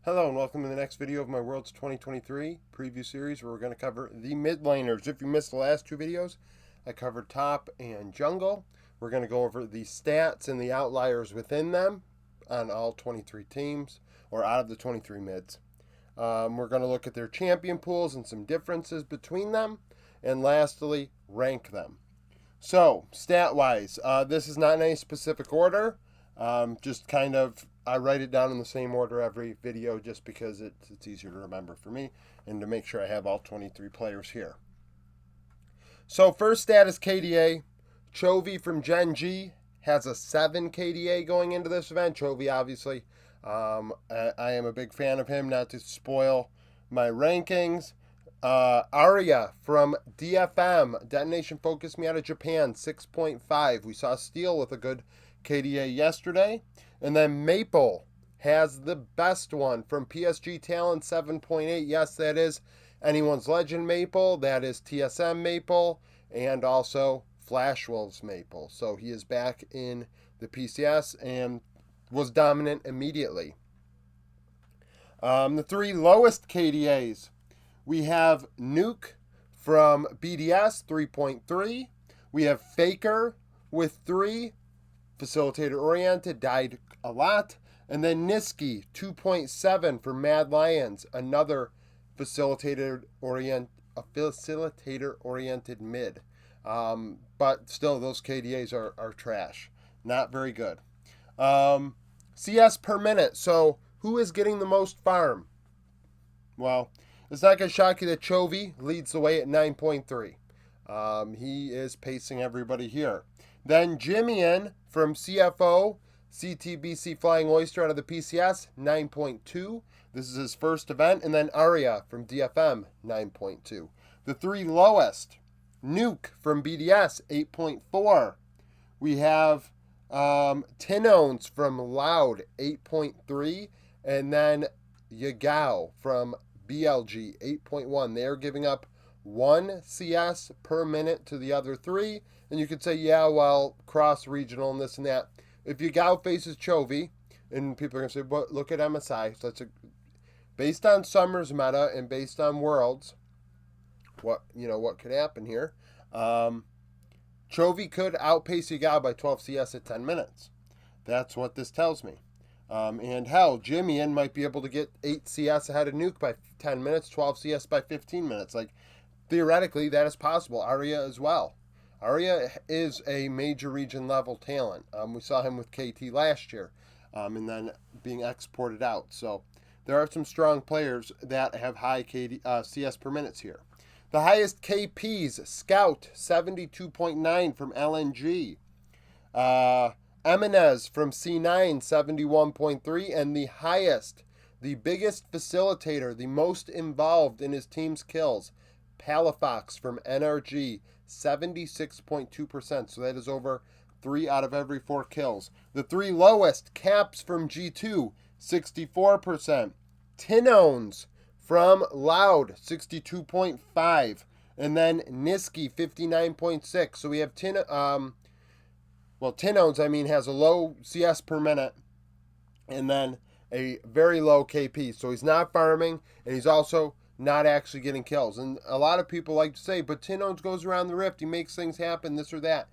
Hello and welcome to the next video of my Worlds 2023 preview series where we're going to cover the mid laners. If you missed the last two videos, I covered top and jungle. We're going to go over the stats and the outliers within them on all 23 teams, or out of the 23 mids. We're going to look at their champion pools and some differences between them, and lastly, rank them. So, stat-wise, this is not in any specific order, just kind of I write it down in the same order every video just because it's easier to remember for me and to make sure I have all 23 players here. So first stat is KDA. Chovy from Gen G has a 7 KDA going into this event. Chovy, obviously, I am a big fan of him, not to spoil my rankings. Arya from DFM, Detonation Focused Me out of Japan, 6.5. We saw Steel with a good KDA yesterday. And then Maple has the best one from PSG Talent, 7.8. Yes, that is Anyone's Legend Maple. That is TSM Maple. And also Flash Wolves Maple. So he is back in the PCS and was dominant immediately. The three lowest KDAs. We have Nuke from BDS, 3.3. We have Faker with 3. Facilitator oriented, died a lot. And then Niski, 2.7 for Mad Lions, another facilitator oriented mid. But still, those KDAs are trash. Not very good. CS per minute. So who is getting the most farm? Well, it's not going to shock you that Chovy leads the way at 9.3. He is pacing everybody here. Then Jimian from CFO, CTBC Flying Oyster out of the PCS, 9.2. This is his first event. And then Arya from DFM, 9.2. The three lowest, Nuke from BDS, 8.4. We have Tinones from Loud, 8.3. And then Yagao from BLG, 8.1. They're giving up 1 CS per minute to the other 3. And you could say, yeah, well, cross-regional and this and that. If Yagao faces Chovy, and people are going to say, but look at MSI. So based on Summer's meta and based on Worlds, what could happen here? Chovy could outpace Yagao by 12 CS at 10 minutes. That's what this tells me. And hell, Jimian might be able to get 8 CS ahead of Nuke by 10 minutes, 12 CS by 15 minutes. Theoretically, that is possible. Arya as well. Arya is a major region level talent. We saw him with KT last year, and then being exported out. So there are some strong players that have high CS per minutes here. The highest KPs, Scout, 72.9 from LNG. Eminez from C9, 71.3. And the highest, the biggest facilitator, the most involved in his team's kills, Palafox from NRG, 76.2%. So that is over 3 out of every 4 kills. The 3 lowest, Caps from G2, 64%. Tinones from Loud, 62.5. And then Niski, 59.6. So we have Tinones, has a low CS per minute and then a very low KP. So he's not farming, and he's also not actually getting kills. And a lot of people like to say, but Tinones goes around the rift, he makes things happen, this or that.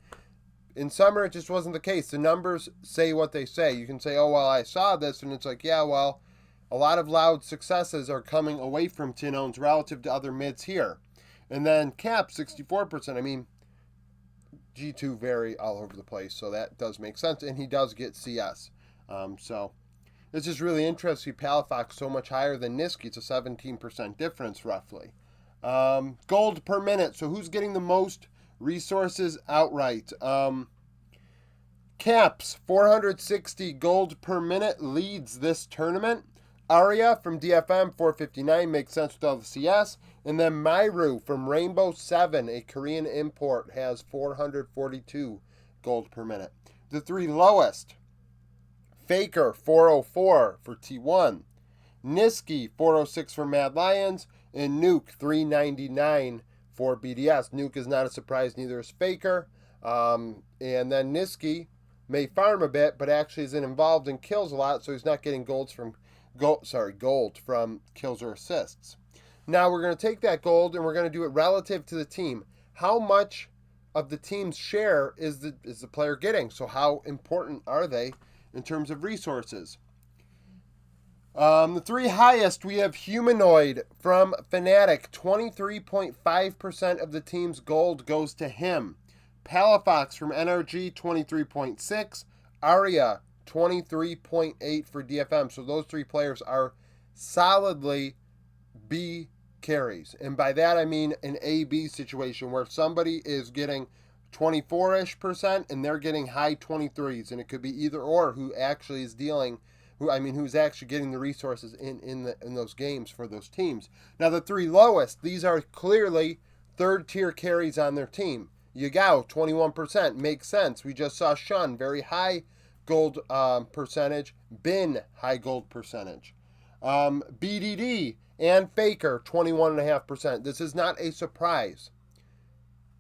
In summer, it just wasn't the case. The numbers say what they say. You can say, oh, well, I saw this, and it's like, yeah, well, a lot of Loud successes are coming away from Tinones relative to other mids here. And then Cap, 64%. G2 vary all over the place, so that does make sense. And he does get CS. So this is really interesting. Palafox so much higher than Niski. It's a 17% difference, roughly. Gold per minute. So who's getting the most resources outright? Caps, 460 gold per minute, leads this tournament. Arya from DFM, 459, makes sense with all the CS. And then Myru from Rainbow 7, a Korean import, has 442 gold per minute. The 3 lowest, Faker, 404 for T1. Niski, 406 for Mad Lions. And Nuke, 399 for BDS. Nuke is not a surprise, neither is Faker. And then Niski may farm a bit, but actually isn't involved in kills a lot, so he's not getting gold gold from kills or assists. Now we're going to take that gold and we're going to do it relative to the team. How much of the team's share is the player getting? So how important are they in terms of resources? The three highest, we have Humanoid from Fnatic. 23.5% of the team's gold goes to him. Palafox from NRG, 23.6. Arya, 23.8 for DFM. So those three players are solidly B carries. And by that I mean an A-B situation where somebody is getting 24-ish% and they're getting high 23s. And it could be either or who actually is dealing, who's actually getting the resources in those games for those teams. Now the three lowest, these are clearly third-tier carries on their team. Yagao, 21%. Makes sense. We just saw Shun, very high gold percentage. Bin, high gold percentage. BDD and Faker, 21.5%. This is not a surprise.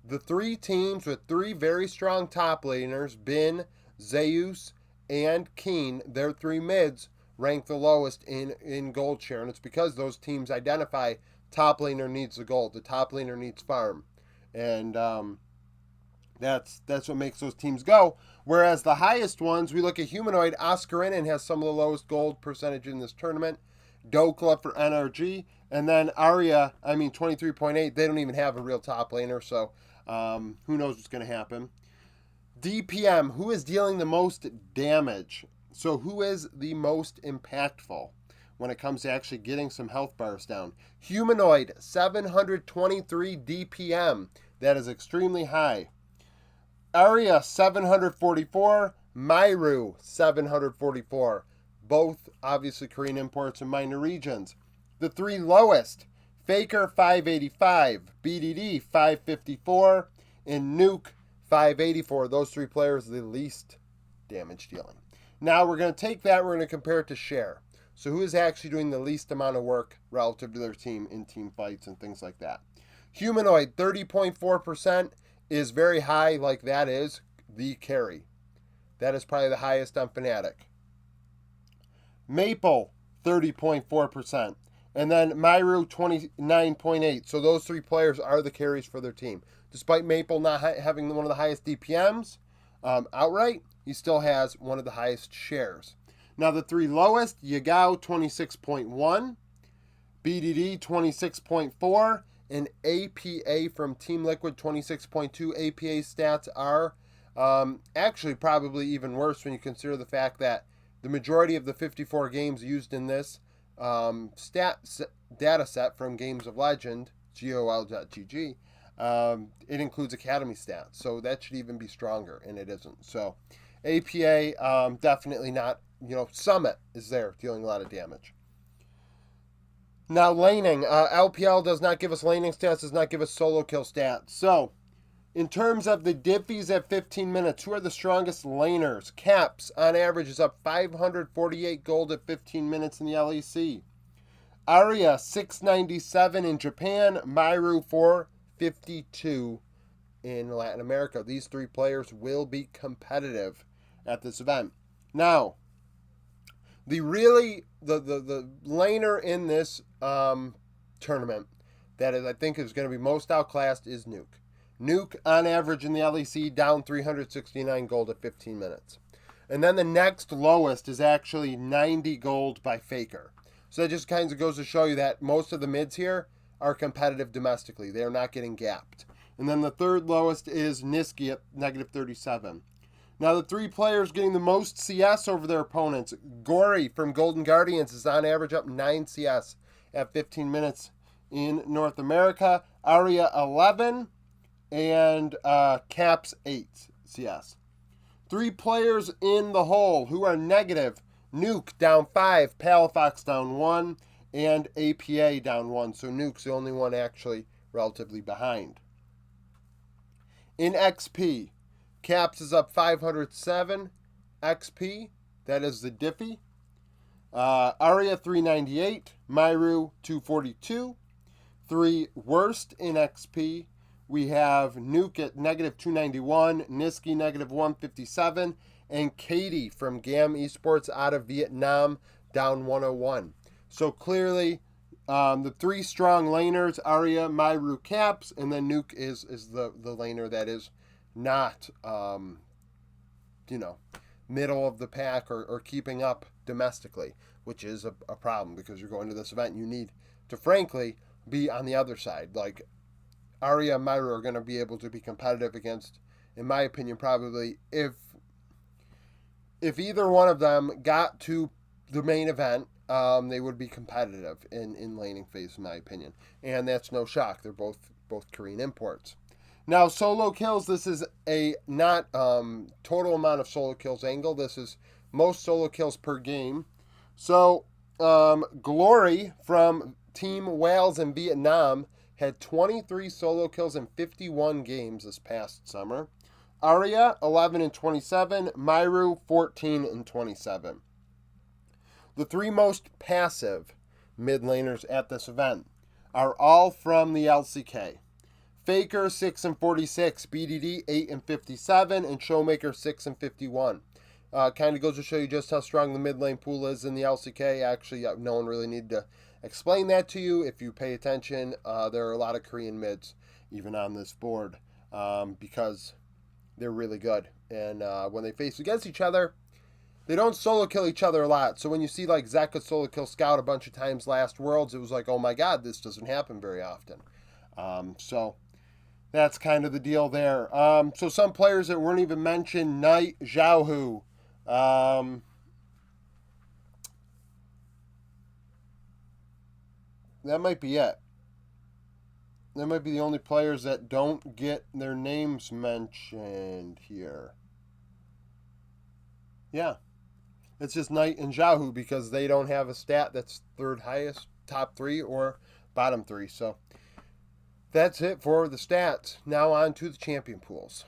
The three teams with three very strong top laners, Bin, Zeus, and Keen, their three mids, rank the lowest in gold share. And it's because those teams identify top laner needs the gold. The top laner needs farm. And that's what makes those teams go. Whereas the highest ones, we look at Humanoid. Oscarinin has some of the lowest gold percentage in this tournament. Dokla for NRG. And then Arya, 23.8. They don't even have a real top laner, so who knows what's going to happen. DPM, who is dealing the most damage? So who is the most impactful when it comes to actually getting some health bars down? Humanoid, 723 DPM. That is extremely high. Arya, 744. Myru, 744. Both, obviously, Korean imports in minor regions. The three lowest, Faker, 585. BDD, 554. And Nuke, 584. Those three players are the least damage dealing. Now we're going to take that, we're going to compare it to share. So who is actually doing the least amount of work relative to their team in team fights and things like that? Humanoid, 30.4% is very high, like that is the carry. That is probably the highest on Fnatic. Maple, 30.4%. And then Myru, 29.8%. So those three players are the carries for their team. Despite Maple not having one of the highest DPMs outright, he still has one of the highest shares. Now the three lowest, Yagao, 26.1%. BDD, 26.4%. And APA from Team Liquid, 26.2%. APA stats are actually probably even worse when you consider the fact that the majority of the 54 games used in this data set from Games of Legend, GOL.GG, it includes Academy stats. So that should even be stronger, and it isn't. So APA, definitely not, Summit is there dealing a lot of damage. Now, laning. LPL does not give us laning stats, does not give us solo kill stats. So, in terms of the diffies at 15 minutes, who are the strongest laners? Caps, on average, is up 548 gold at 15 minutes in the LEC. Arya, 697 in Japan. Myru, 452 in Latin America. These three players will be competitive at this event. Now, the laner in this tournament that I think is going to be most outclassed is Nuke. Nuke, on average in the LEC, down 369 gold at 15 minutes. And then the next lowest is actually 90 gold by Faker. So that just kind of goes to show you that most of the mids here are competitive domestically. They are not getting gapped. And then the third lowest is Niski at negative 37. Now the three players getting the most CS over their opponents. Gory from Golden Guardians is on average up 9 CS at 15 minutes in North America. Arya 11 and Caps 8 CS. Three players in the hole who are negative. Nuke down 5, Palafox down 1, and APA down 1. So Nuke's the only one actually relatively behind. In XP, Caps is up 507 XP. That is the Diffie. Arya 398. Myru 242. Three worst in XP. We have Nuke at negative 291. Niski negative 157. And Katie from GAM Esports out of Vietnam down 101. So clearly, the three strong laners, Arya, Myru, Caps, and then Nuke is the laner that is not, middle of the pack or keeping up domestically, which is a problem because you're going to this event. You need to, frankly, be on the other side. Like, Arya and Myru are going to be able to be competitive against, in my opinion, probably if either one of them got to the main event, they would be competitive in laning phase, in my opinion. And that's no shock. They're both Korean imports. Now, solo kills, this is a not total amount of solo kills angle. This is most solo kills per game. So, Glory from Team Wales in Vietnam had 23 solo kills in 51 games this past summer. Arya, 11 and 27. Myru, 14 and 27. The three most passive mid laners at this event are all from the LCK. Faker, 6 and 46. BDD, 8 and 57. And Showmaker, 6 and 51. Kind of goes to show you just how strong the mid lane pool is in the LCK. Actually, no one really needed to explain that to you. If you pay attention, there are a lot of Korean mids even on this board because they're really good. And when they face against each other, they don't solo kill each other a lot. So when you see like Zeka solo kill Scout a bunch of times last Worlds, it was like, oh my god, this doesn't happen very often. So that's kind of the deal there. So some players that weren't even mentioned, Knight, Xiaohu. That might be it. That might be the only players that don't get their names mentioned here. Yeah. It's just Knight and Xiaohu because they don't have a stat that's third highest, top three, or bottom three. So that's it for the stats. Now on to the champion pools.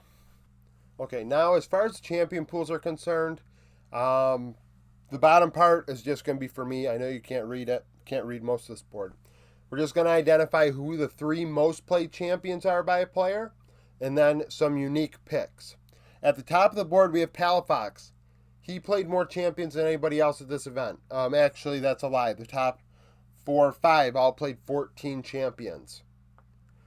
Okay, now as far as the champion pools are concerned, the bottom part is just going to be for me. I know you can't read it. Can't read most of this board. We're just going to identify who the three most played champions are by a player, and then some unique picks. At the top of the board, we have Palafox. He played more champions than anybody else at this event. Actually, that's a lie. The top 4 or 5 all played 14 champions.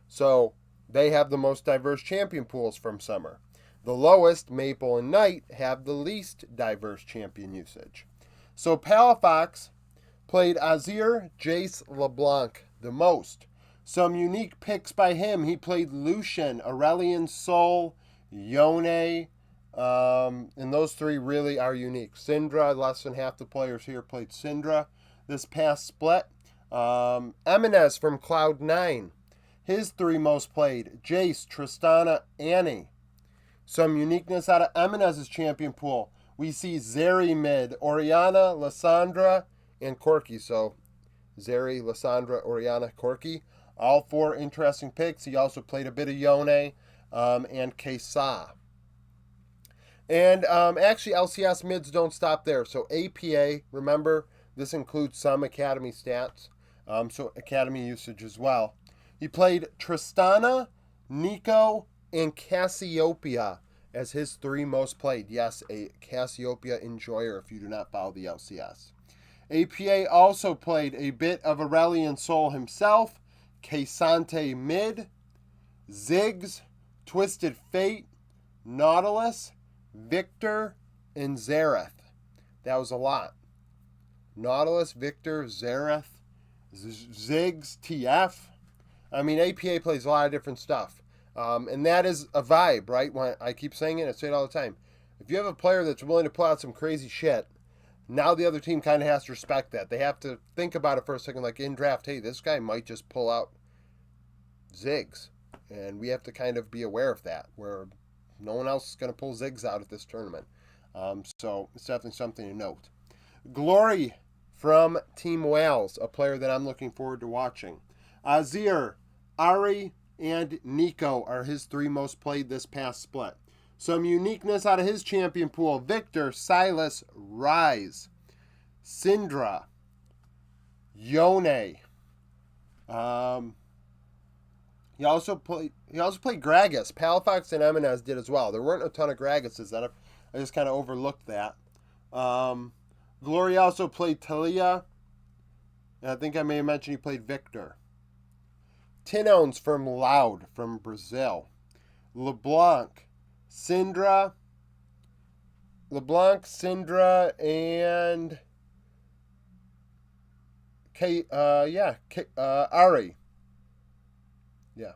So they have the most diverse champion pools from summer. The lowest, Maple and Knight, have the least diverse champion usage. So Palafox played Azir, Jace, LeBlanc the most. Some unique picks by him. He played Lucian, Aurelion Sol, Yone, and those three really are unique. Syndra, less than half the players here played Syndra this past split. Eminez from Cloud9. His three most played, Jace, Tristana, Annie. Some uniqueness out of Eminez's champion pool. We see Zeri mid, Oriana, Lissandra, and Corki. So Zeri, Lissandra, Oriana, Corki. All 4 interesting picks. He also played a bit of Yone and Kesa. And actually, LCS mids don't stop there. So APA, remember, this includes some Academy stats. So Academy usage as well. He played Tristana, Nico, and Cassiopeia as his 3 most played. Yes, a Cassiopeia enjoyer if you do not follow the LCS. APA also played a bit of Aurelion Sol himself, K'Sante mid, Ziggs, Twisted Fate, Nautilus, Victor, and Xerath. That was a lot. Nautilus, Victor, Xerath, Ziggs, TF. I mean, APA plays a lot of different stuff. And that is a vibe, right? When I keep saying it, I say it all the time. If you have a player that's willing to pull out some crazy shit, now the other team kind of has to respect that. They have to think about it for a second, like in draft, hey, this guy might just pull out Ziggs. And we have to kind of be aware of that, where no one else is going to pull Ziggs out at this tournament. So it's definitely something to note. Glory from Team Wales, a player that I'm looking forward to watching. Azir, Ari, and Nico are his 3 most played this past split. Some uniqueness out of his champion pool. Victor, Silas, Rise, Syndra, Yone. He also played Gragas. Palafox and Eminez did as well. There weren't a ton of Gragases. I just kind of overlooked that. Glory also played Talia. And I think I may have mentioned he played Victor. Tinons from Loud from Brazil. LeBlanc, Syndra, and Ari. Yeah.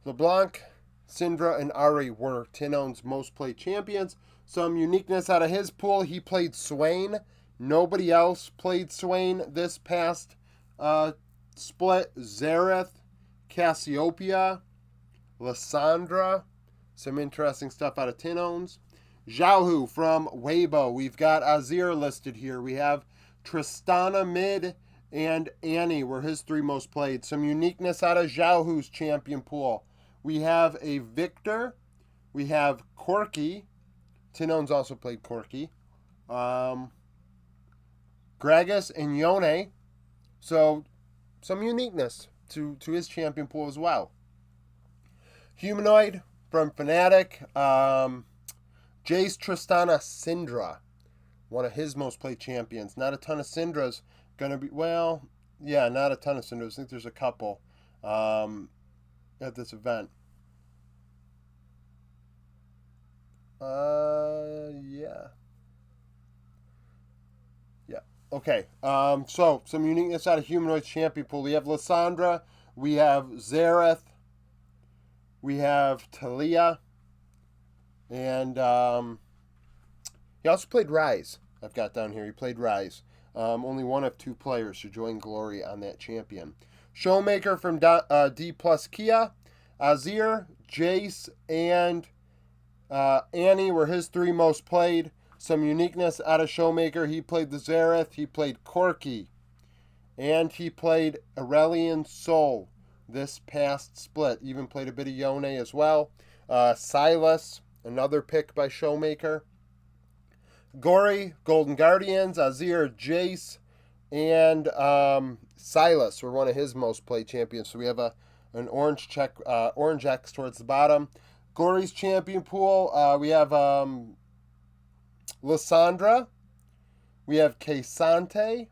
LeBlanc, Syndra, and Ari were Tinon's most played champions. Some uniqueness out of his pool, he played Swain. Nobody else played Swain this past split. Zareth, Cassiopeia, Lysandra. Some interesting stuff out of Tinons. Xiaohu from Weibo. We've got Azir listed here. We have Tristana mid and Annie were his 3 most played. Some uniqueness out of Xiaohu's champion pool. We have a Victor. We have Corki. Tinon's also played Corki. Gragas and Yone. So some uniqueness to his champion pool as well. Humanoid from Fnatic. Jace, Tristana, Syndra. One of his most played champions. Not a ton of Syndras. Gonna be, well, yeah, not a ton of Syndras. I think there's a couple at this event. Yeah. Okay. So some uniqueness out of Humanoid's champion pool. We have Lysandra. We have Zareth. We have Talia. And he also played Rise. I've got down here. He played Rise. Only one of 2 players to join Glory on that champion. Showmaker from D plus Kia. Azir, Jace, and Annie were his 3 most played. Some uniqueness out of Showmaker. He played the Zareth. He played Corki. And he played Aurelian Soul this past split. Even played a bit of Yone as well. Silas, another pick by Showmaker. Gory, Golden Guardians, Azir, Jace, and Silas were one of his most played champions. So we have an orange X towards the bottom. Gory's champion pool, we have Lysandra. We have K'Sante,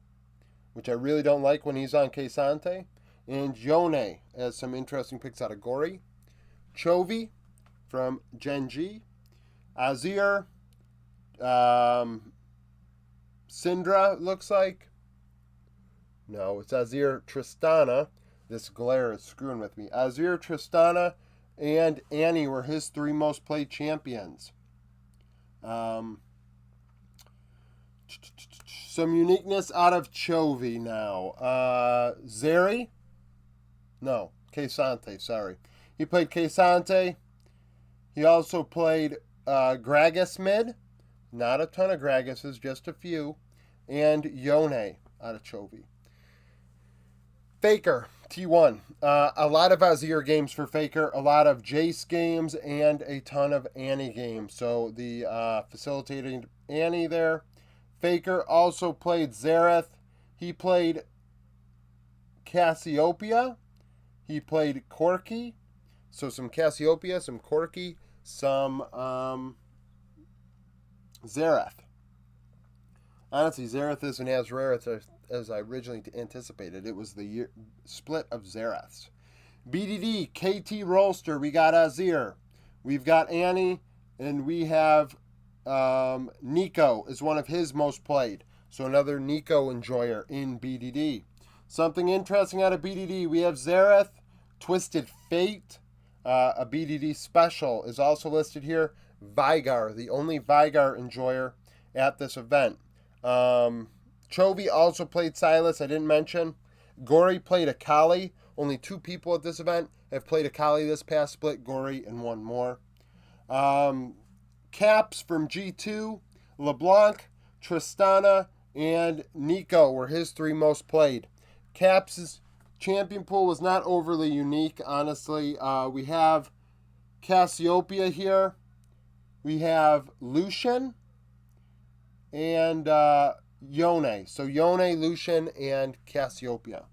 which I really don't like when he's on K'Sante. And Yone has some interesting picks out of Gory. Chovy from Genji. Azir. Syndra, looks like. No, it's Azir, Tristana. This glare is screwing with me. Azir, Tristana, and Annie were his 3 most played champions. Some uniqueness out of Chovy now. Zeri? No, K'Sante, sorry. He played K'Sante. He also played Gragas mid. Not a ton of Gragases, just a few. And Yone out of Chovy. Faker, T1. A lot of Azir games for Faker, a lot of Jace games, and a ton of Annie games. So the facilitating Annie there. Faker also played Zareth. He played Cassiopeia. He played Corki. So some Cassiopeia, some Corki, some Zareth. Honestly, Zareth isn't as rare as I originally anticipated. It was the split of Zareths. BDD, KT Rolster, we got Azir. We've got Annie, and we have Nico is one of his most played. So another Nico enjoyer in BDD. Something interesting out of BDD, we have Zareth, Twisted Fate, a BDD special is also listed here. Vigar, the only Vigar enjoyer at this event. Chovy also played Silas, I didn't mention. Gory played Akali. Only 2 people at this event have played Akali this past split, Gory and 1 more. Caps from G2, LeBlanc, Tristana, and Nico were his 3 most played. Caps' champion pool was not overly unique, honestly. We have Cassiopeia here. We have Lucian and Yone. So Yone, Lucian, and Cassiopeia.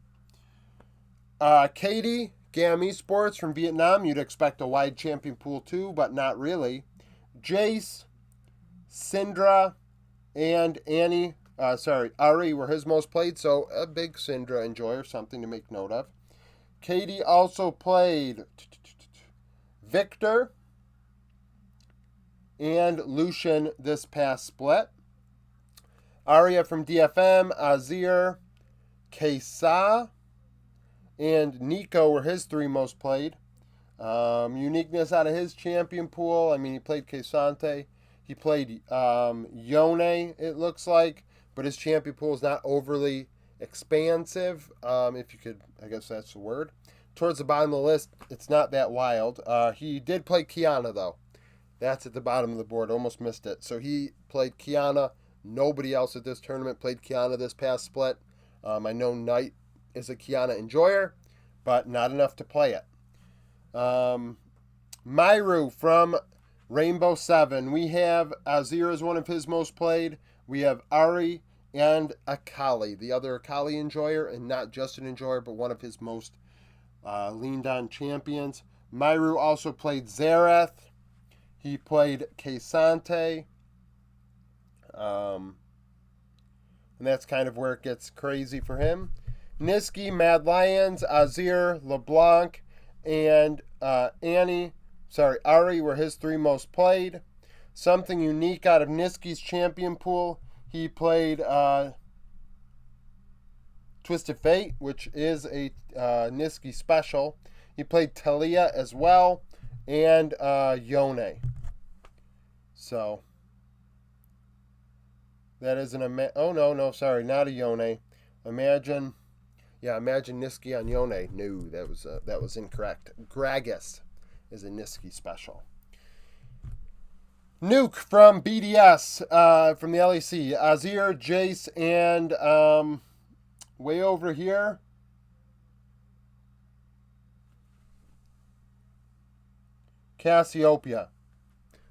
Katie, Gam Esports from Vietnam. You'd expect a wide champion pool too, but not really. Jace, Syndra, and Annie Ari were his most played, so a big Syndra enjoyer, something to make note of. Katie also played Victor and Lucian this past split. Arya from DFM, Azir, Kesa, and Nico were his 3 most played. Uniqueness out of his champion pool, I mean, he played Kesante. He played Yone, it looks like, but his champion pool is not overly expansive, if you could, I guess that's the word. Towards the bottom of the list, it's not that wild. He did play Kiana, though. That's at the bottom of the board. Almost missed it. So he played Kiana. Nobody else at this tournament played Kiana this past split. I know Knight is a Kiana enjoyer, but not enough to play it. Myru from Rainbow 7. We have Azir as one of his most played. We have Ari and Akali, the other Akali enjoyer, and not just an enjoyer, but one of his most leaned on champions. Myru also played Xerath. He played Kesante. And that's kind of where it gets crazy for him. Niski, Mad Lions, Azir, LeBlanc, and Ari were his 3 most played. Something unique out of Niski's champion pool, he played Twisted Fate, which is a Niski special. He played Talia as well, and Yone. So that is not a Yone. Imagine Niski on Yone. No, that was incorrect. Gragas is a Niski special. Nuke from BDS, from the LEC. Azir, Jace, and way over here, Cassiopeia.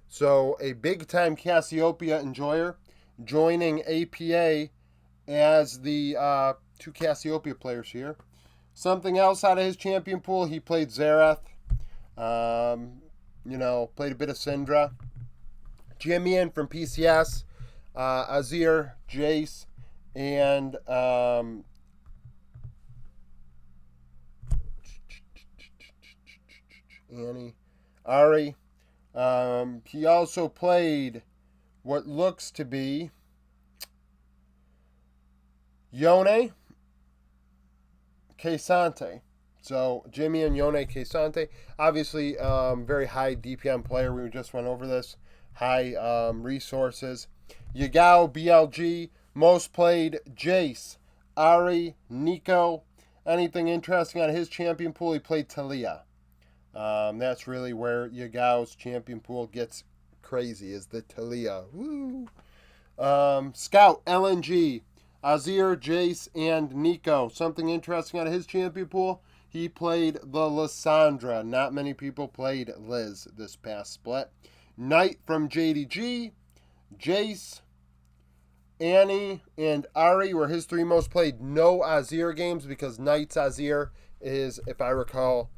So a big-time Cassiopeia enjoyer joining APA as the 2 Cassiopeia players here. Something else out of his champion pool, he played Xerath. Played a bit of Syndra. Jimian from PCS, Azir, Jace, and Ari. He also played what looks to be Yone, Kesante. So Jimmy and Yone Kesante, obviously very high DPM player. We just went over this. High resources. Yagao BLG, most played Jace, Ari, Nico. Anything interesting out of his champion pool? He played Talia. That's really where Yagao's champion pool gets crazy, is the Talia. Woo! Scout, LNG, Azir, Jace, and Nico. Something interesting out of his champion pool? He played the Lissandra. Not many people played Liz this past split. Knight from JDG, Jace, Annie, and Ari were his 3 most played. No Azir games because Knight's Azir is, if I recall,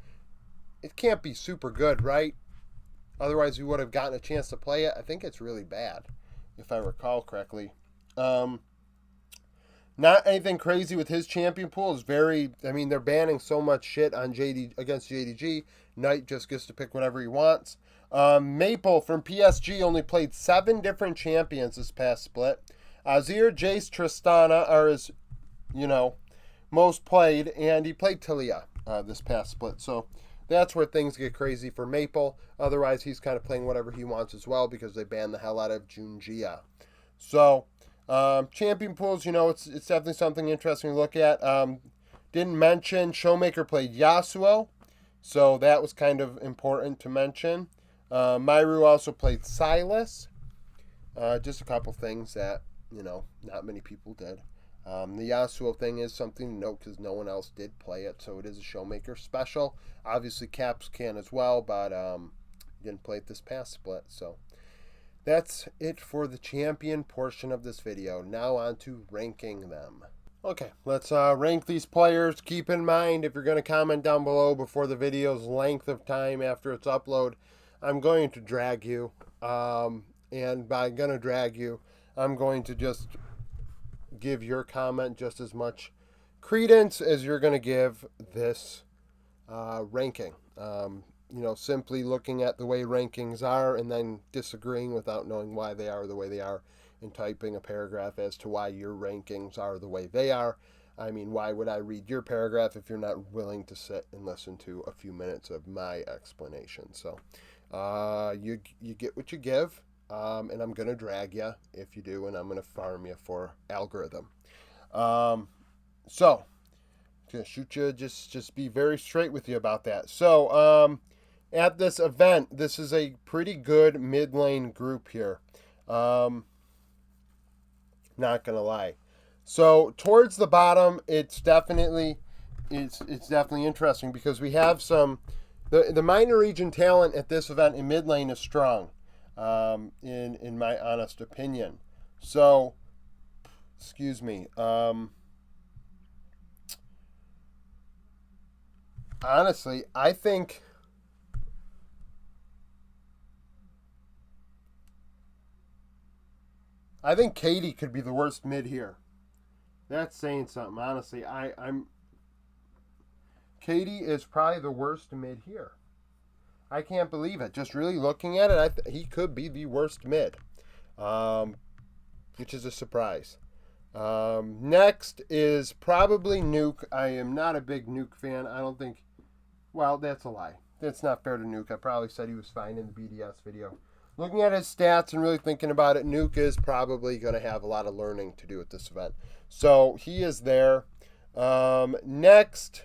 it can't be super good, right? Otherwise, we would have gotten a chance to play it. I think it's really bad, if I recall correctly. Not anything crazy with his champion pool. Is they're banning so much shit on against JDG. Knight just gets to pick whatever he wants. Maple from PSG only played 7 different champions this past split. Azir, Jace, Tristana are his, most played, and he played Talia this past split. So that's where things get crazy for Maple. Otherwise, he's kind of playing whatever he wants as well because they banned the hell out of Junjia. So, champion pools, it's definitely something interesting to look at. Didn't mention Showmaker played Yasuo, so that was kind of important to mention. Myru also played Silas. Just a couple things that, not many people did. The Yasuo thing is something to note because no one else did play it, so it is a Showmaker special. Obviously, Caps can as well, but didn't play it this past split. So that's it for the champion portion of this video. Now on to ranking them. Okay, let's rank these players. Keep in mind, if you're going to comment down below before the video's length of time after its upload, I'm going to drag you. And by going to drag you, I'm going to just give your comment just as much credence as you're going to give this ranking. Simply looking at the way rankings are and then disagreeing without knowing why they are the way they are and typing a paragraph as to why your rankings are the way they are. I mean, why would I read your paragraph if you're not willing to sit and listen to a few minutes of my explanation? So you get what you give, and I'm going to drag you if you do, and I'm going to farm you for algorithm. So going to shoot you, just be very straight with you about that. So at this event, this is a pretty good mid lane group here. Not gonna lie. So towards the bottom, it's definitely interesting because we have some the minor region talent at this event in mid lane is strong, in my honest opinion. So, excuse me. Honestly, I think Katie could be the worst mid here. That's saying something. Honestly, I'm Katie is probably the worst mid here. I can't believe it. Just really looking at it, he could be the worst mid, which is a surprise. Next is probably Nuke. I am not a big Nuke fan. I don't think. Well, that's a lie. That's not fair to Nuke. I probably said he was fine in the BDS video. Looking at his stats and really thinking about it, Nuke is probably going to have a lot of learning to do at this event. So he is there. Next,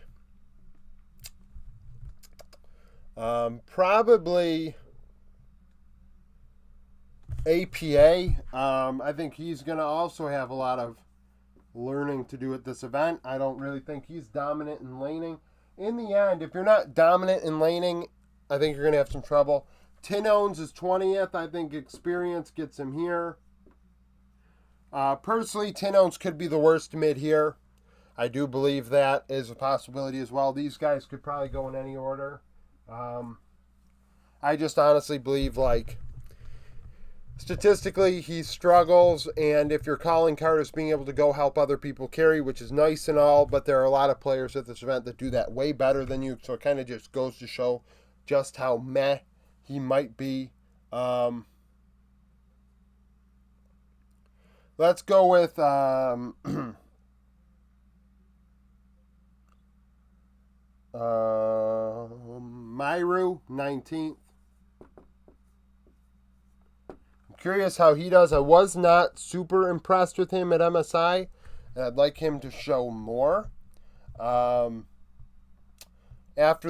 probably APA. I think he's going to also have a lot of learning to do at this event. I don't really think he's dominant in laning. In the end, if you're not dominant in laning, I think you're going to have some trouble. Tinones is 20th. I think experience gets him here. Personally, Tinones could be the worst mid here. I do believe that is a possibility as well. These guys could probably go in any order. I just honestly believe, statistically, he struggles, and if your calling card is being able to go help other people carry, which is nice and all, but there are a lot of players at this event that do that way better than you, so it kind of just goes to show just how meh he might be. Let's go with Myru, 19th. Curious how he does. I was not super impressed with him at MSI, and I'd like him to show more. After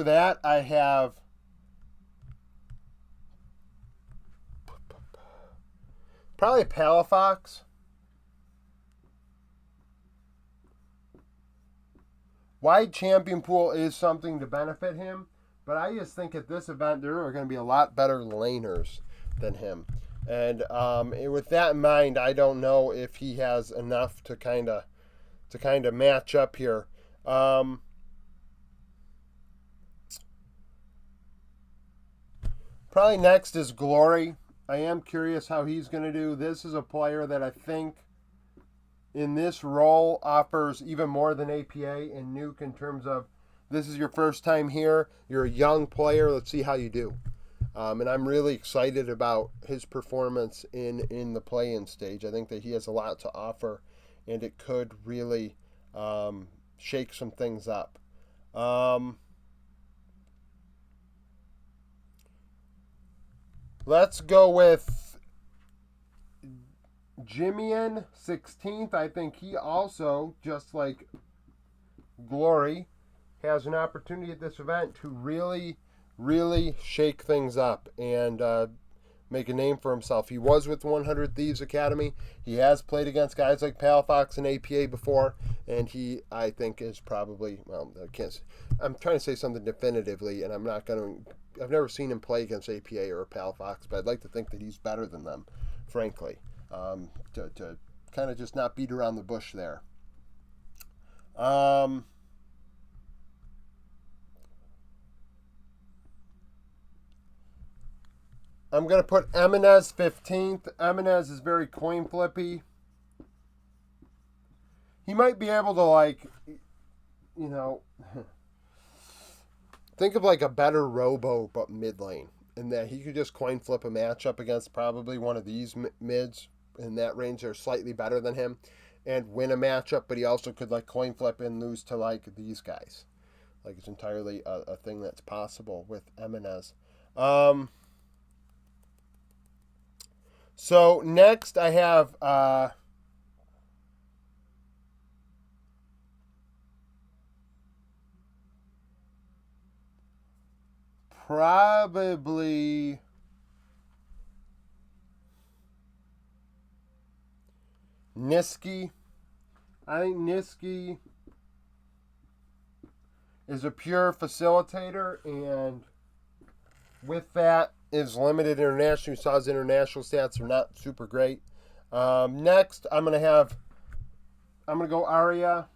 that, I have probably Palafox. Wide champion pool is something to benefit him, but I just think at this event there are going to be a lot better laners than him. And with that in mind, I don't know if he has enough to kind of match up here. Probably next is Glory. I am curious how he's going to do. This is a player that I think in this role offers even more than APA and Nuke in terms of this is your first time here. You're a young player. Let's see how you do. And I'm really excited about his performance in the play-in stage. I think that he has a lot to offer, and it could really shake some things up. Let's go with Jimian, 16th. I think he also, just like Glory, has an opportunity at this event to really shake things up and make a name for himself. He was with 100 Thieves Academy. He has played against guys like Palafox and APA before, and he, I think, is probably, I'm trying to say something definitively, and I've never seen him play against APA or Palafox, but I'd like to think that he's better than them, frankly, to kind of just not beat around the bush there. I'm going to put Eminez 15th. Eminez is very coin flippy. he might be able to, like, you know, think of like a better Robo but mid lane, in that he could just coin flip a matchup against probably one of these mids in that range that are slightly better than him and win a matchup, but he also could like coin flip and lose to like these guys. Like, it's entirely a thing that's possible with Eminez. So next I have probably Niski. I think Niski is a pure facilitator, and with that is limited international. You saw his international stats are not super great. Next, I'm going to go Arya.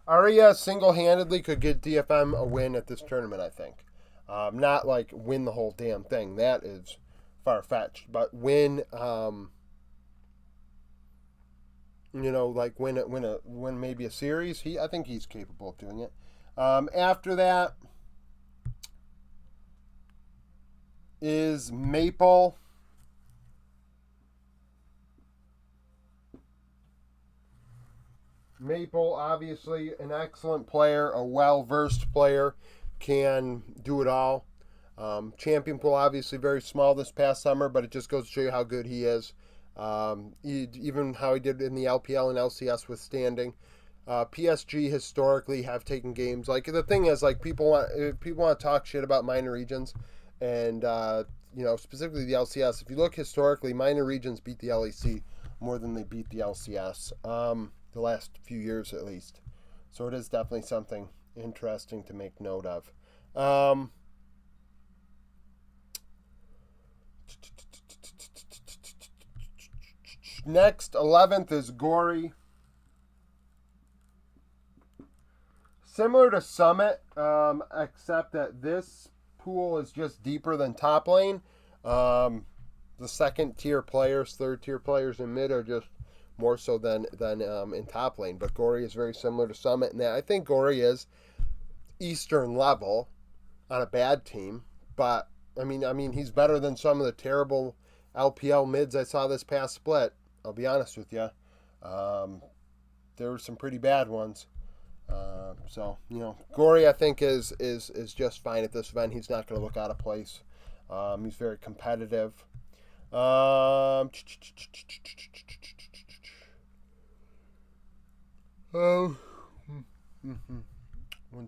Arya single-handedly could get DFM a win at this tournament, I think. Not like win the whole damn thing. That is far-fetched. But win, like win maybe a series. I think he's capable of doing it. After that is Maple. Maple, obviously an excellent player, a well-versed player, can do it all. Champion pool, obviously very small this past summer, but it just goes to show you how good he is. Even how he did in the LPL and LCS with standing. PSG historically have taken games. Like, the thing is, like, people want to talk shit about minor regions, and specifically the LCS. If you look historically, minor regions beat the LEC more than they beat the LCS. The last few years at least. So it is definitely something interesting to make note of. Next, 11th is Gory. Similar to Summit, except that this pool is just deeper than top lane. The second tier players, third tier players in mid are just more so than in top lane. But Gory is very similar to Summit. And I think Gory is Eastern level on a bad team. But, I mean, he's better than some of the terrible LPL mids I saw this past split. I'll be honest with you. There were some pretty bad ones. So, Gory, I think, is just fine at this event. He's not going to look out of place. He's very competitive. 1,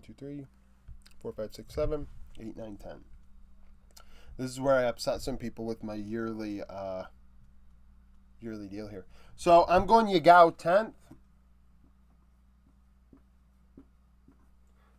2, 3, 4, 5, 6, 7, 8, 9, 10. This is where I upset some people with my yearly deal here. So I'm going Yagao 10th.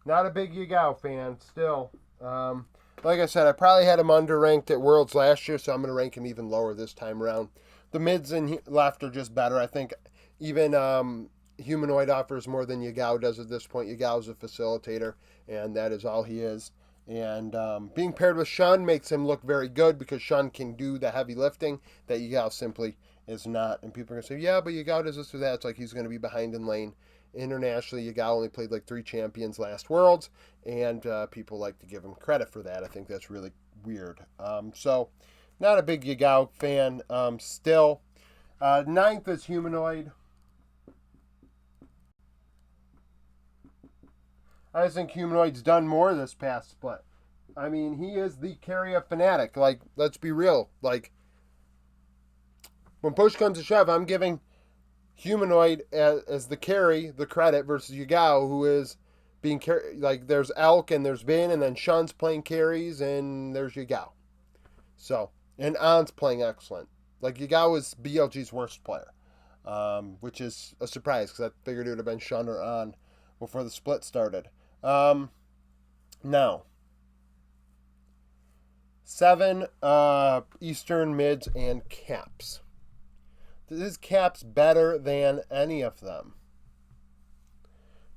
Not a big Yagao fan still. Like I said, I probably had him underranked at Worlds last year, so I'm going to rank him even lower this time around. The mids and left are just better. I think even Humanoid offers more than Yagao does at this point. Yagao is a facilitator, and that is all he is. And being paired with Shun makes him look very good, because Shun can do the heavy lifting that Yagao simply is not. And people are going to say, yeah, but Yagao does this or that. It's like he's going to be behind in lane. Internationally, Yagao only played like 3 champions last Worlds, and people like to give him credit for that. I think that's really weird. So, not a big Yagao fan still. 9th is Humanoid. I just think Humanoid's done more this past split. I mean, he is the carry of Fnatic. Like, let's be real. Like, when push comes to shove, I'm giving Humanoid as the carry the credit versus Yagao, who is being carried. Like, there's Elk and there's Bin, and then Shun's playing carries, and there's Yagao. So, and On's playing excellent. Like, Yagao is BLG's worst player, which is a surprise, because I figured it would have been Shun or On before the split started. Now, 7 Eastern mids and Caps. Is Caps better than any of them?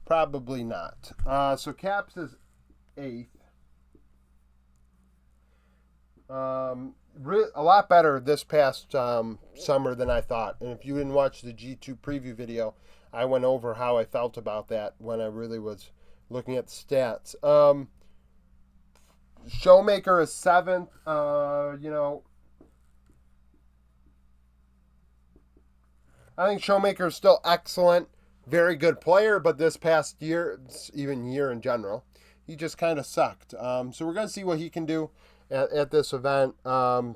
Probably not. So Caps is 8th. a lot better this past summer than I thought. And if you didn't watch the G2 preview video, I went over how I felt about that when I really was looking at the stats. Showmaker is 7th. I think Showmaker is still excellent. Very good player, but this past year, even year in general, he just kind of sucked. So we're going to see what he can do at this event,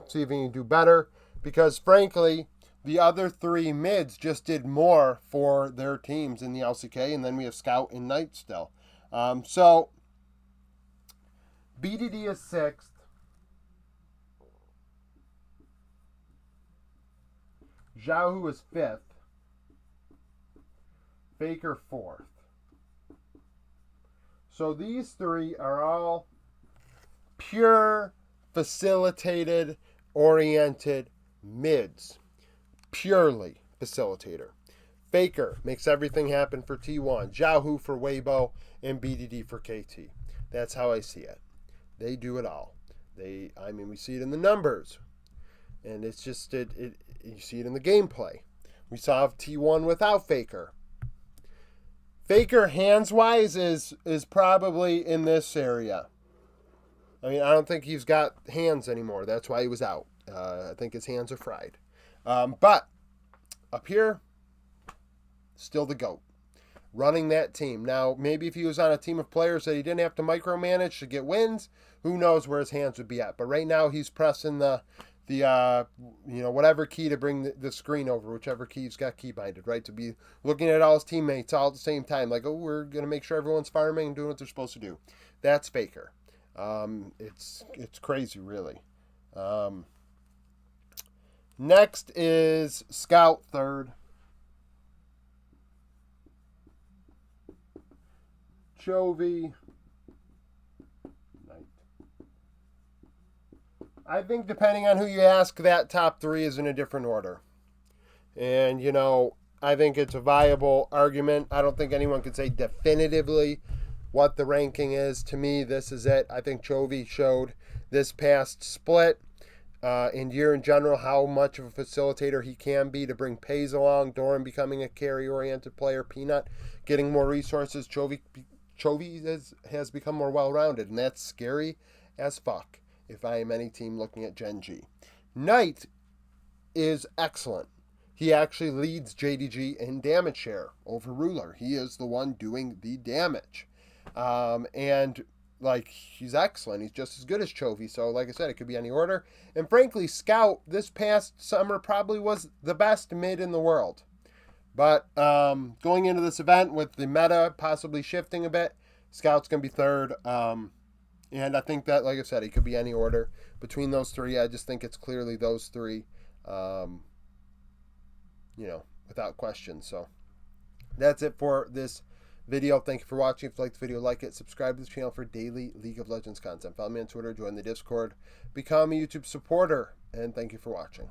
see if he can do better, because frankly, the other 3 mids just did more for their teams in the LCK, and then we have Scout and Knight still. So BDD is 6th. Xiaohu is 5th. Faker 4th. So these 3 are all pure facilitated oriented mids. Purely facilitator. Faker makes everything happen for T1. Xiaohu for Weibo, and BDD for KT. That's how I see it. They do it all. We see it in the numbers. And it's just, you see it in the gameplay. We saw T1 without Faker. Faker, hands-wise, is probably in this area. I don't think he's got hands anymore. That's why he was out. I think his hands are fried. But up here, still the GOAT. Running that team. Now, maybe if he was on a team of players that he didn't have to micromanage to get wins, who knows where his hands would be at. But right now, he's pressing the whatever key to bring the screen over, whichever key he's got key binded, right? To be looking at all his teammates all at the same time. Like, oh, we're going to make sure everyone's farming and doing what they're supposed to do. That's Faker. It's crazy, really. Next is Scout 3rd. Chovy. Knight. I think depending on who you ask, that top 3 is in a different order. And, I think it's a viable argument. I don't think anyone can say definitively what the ranking is. To me, this is it. I think Chovy showed this past split and year in general how much of a facilitator he can be to bring Pays along, Doran becoming a carry-oriented player, Peanut getting more resources. Chovy has become more well-rounded, and that's scary as fuck if I am any team looking at Gen G. Knight is excellent. He actually leads JDG in damage share over Ruler. He is the one doing the damage. He's excellent. He's just as good as Chovy. So, like I said, it could be any order. And frankly, Scout this past summer probably was the best mid in the world. But going into this event with the meta possibly shifting a bit, Scout's going to be 3rd. And I think that, like I said, it could be any order between those 3. I just think it's clearly those 3, without question. So that's it for this video. Thank you for watching. If you liked the video, like it, subscribe to the channel for daily League of Legends content. Follow me on Twitter, join the Discord, become a YouTube supporter, and thank you for watching.